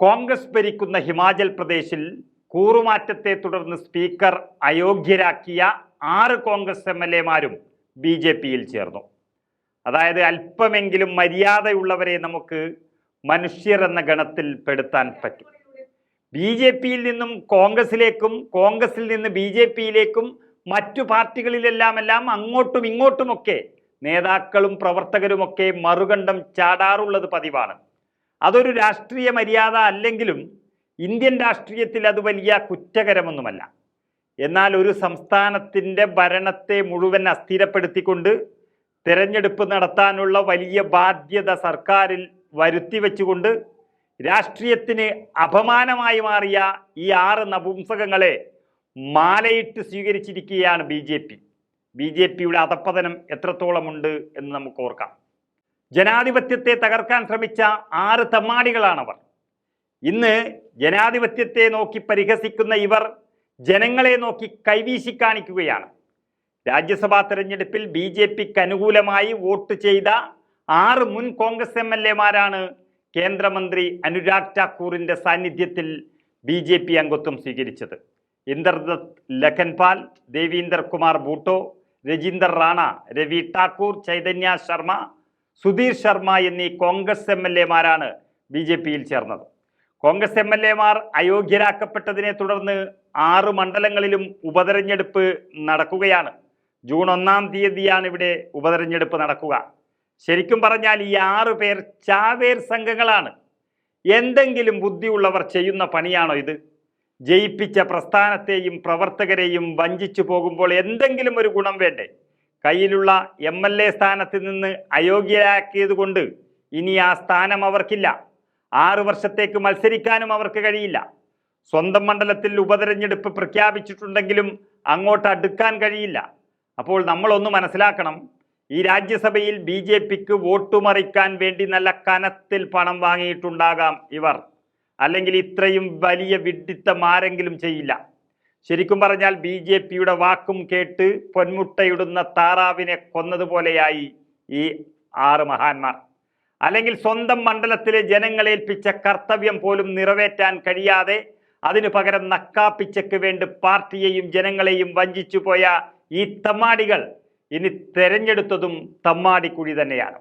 കോൺഗ്രസ് ഭരിക്കുന്ന ഹിമാചൽ പ്രദേശിൽ കൂറുമാറ്റത്തെ തുടർന്ന് സ്പീക്കർ അയോഗ്യരാക്കിയ 6 കോൺഗ്രസ് MLA-മാരും BJP-യിൽ ചേർന്നു. അതായത് അല്പമെങ്കിലും മര്യാദയുള്ളവരെ നമുക്ക് മനുഷ്യർ എന്ന ഗണത്തിൽ പെടുത്താൻ പറ്റും. BJP-യിൽ നിന്നും കോൺഗ്രസിലേക്കും, കോൺഗ്രസിൽ നിന്ന് BJP-യിലേക്കും മറ്റു പാർട്ടികളിലെല്ലാം അങ്ങോട്ടും ഇങ്ങോട്ടുമൊക്കെ നേതാക്കളും പ്രവർത്തകരുമൊക്കെ മറുകണ്ഠം ചാടാറുള്ളത് പതിവാണ്. അതൊരു രാഷ്ട്രീയ മര്യാദ അല്ലെങ്കിലും ഇന്ത്യൻ രാഷ്ട്രീയത്തിൽ അത് വലിയ കുറ്റകരമൊന്നുമല്ല. എന്നാൽ ഒരു സംസ്ഥാനത്തിൻ്റെ ഭരണത്തെ മുഴുവൻ അസ്ഥിരപ്പെടുത്തിക്കൊണ്ട് തെരഞ്ഞെടുപ്പ് നടത്താനുള്ള വലിയ ബാധ്യത സർക്കാരിൽ വരുത്തിവെച്ചുകൊണ്ട് രാഷ്ട്രീയത്തിന് അപമാനമായി മാറിയ ഈ 6 നപുംസകങ്ങളെ മാലയിട്ട് സ്വീകരിച്ചിരിക്കുകയാണ് BJP. BJP-യുടെ അധപ്പതനം എത്രത്തോളമുണ്ട് എന്ന് നമുക്ക് ഓർക്കാം. ജനാധിപത്യത്തെ തകർക്കാൻ ശ്രമിച്ച 6 തമ്മാടികളാണവർ. ഇന്ന് ജനാധിപത്യത്തെ നോക്കി പരിഹസിക്കുന്ന ഇവർ ജനങ്ങളെ നോക്കി കൈവീശി കാണിക്കുകയാണ്. രാജ്യസഭാ തെരഞ്ഞെടുപ്പിൽ BJP-ക്ക് അനുകൂലമായി വോട്ട് ചെയ്ത 6 മുൻ കോൺഗ്രസ് MLA-മാരാണ് കേന്ദ്രമന്ത്രി അനുരാഗ് ഠാക്കൂറിൻ്റെ സാന്നിധ്യത്തിൽ BJP അംഗത്വം സ്വീകരിച്ചത്. ഇന്ദർദത്ത് ലഖൻപാൽ, ദേവീന്ദർ കുമാർ ബൂട്ടോ, രജീന്ദർ റാണ, രവി ഠാക്കൂർ, ചൈതന്യ ശർമ്മ, സുധീർ ശർമ്മ എന്നീ കോൺഗ്രസ് MLA-മാരാണ് BJP-യിൽ ചേർന്നത്. കോൺഗ്രസ് MLA-മാർ അയോഗ്യരാക്കപ്പെട്ടതിനെ തുടർന്ന് 6 മണ്ഡലങ്ങളിലും ഉപതെരഞ്ഞെടുപ്പ് നടക്കുകയാണ്. ജൂൺ 1-ാം തീയതിയാണ് ഇവിടെ ഉപതെരഞ്ഞെടുപ്പ് നടക്കുക. ശരിക്കും പറഞ്ഞാൽ ഈ 6 പേർ ചാവേർ സംഘങ്ങളാണ്. എന്തെങ്കിലും ബുദ്ധിയുള്ളവർ ചെയ്യുന്ന പണിയാണോ ഇത്? ജയിപ്പിച്ച പ്രസ്ഥാനത്തെയും പ്രവർത്തകരെയും വഞ്ചിച്ചു പോകുമ്പോൾ എന്തെങ്കിലും ഒരു ഗുണം വേണ്ടേ? കയ്യിലുള്ള MLA സ്ഥാനത്ത് നിന്ന് അയോഗ്യരാക്കിയത് കൊണ്ട് ഇനി ആ സ്ഥാനം അവർക്കില്ല. 6 വർഷത്തേക്ക് മത്സരിക്കാനും അവർക്ക് കഴിയില്ല. സ്വന്തം മണ്ഡലത്തിൽ ഉപതെരഞ്ഞെടുപ്പ് പ്രഖ്യാപിച്ചിട്ടുണ്ടെങ്കിലും അങ്ങോട്ട് അടുക്കാൻ കഴിയില്ല. അപ്പോൾ നമ്മളൊന്ന് മനസ്സിലാക്കണം, ഈ രാജ്യസഭയിൽ BJP-ക്ക് വോട്ടുമറിക്കാൻ വേണ്ടി നല്ല കനത്തിൽ പണം വാങ്ങിയിട്ടുണ്ടാകാം ഇവർ. അല്ലെങ്കിൽ ഇത്രയും വലിയ വിഡ്ഢിത്തം ആരെങ്കിലും ചെയ്യില്ല. ശരിക്കും പറഞ്ഞാൽ BJP-യുടെ വാക്കും കേട്ട് പൊന്മുട്ടയിടുന്ന താറാവിനെ കൊന്നതുപോലെയായി ഈ 6 മഹാന്മാർ. അല്ലെങ്കിൽ സ്വന്തം മണ്ഡലത്തിലെ ജനങ്ങളേൽപ്പിച്ച കർത്തവ്യം പോലും നിറവേറ്റാൻ കഴിയാതെ അതിനു പകരം നക്കാപ്പിച്ചയ്ക്ക് വേണ്ടി പാർട്ടിയെയും ജനങ്ങളെയും വഞ്ചിച്ചു പോയ ഈ തമ്മാടികൾ ഇനി തെരഞ്ഞെടുത്തതും തമ്മാടിക്കുഴി തന്നെയാണ്.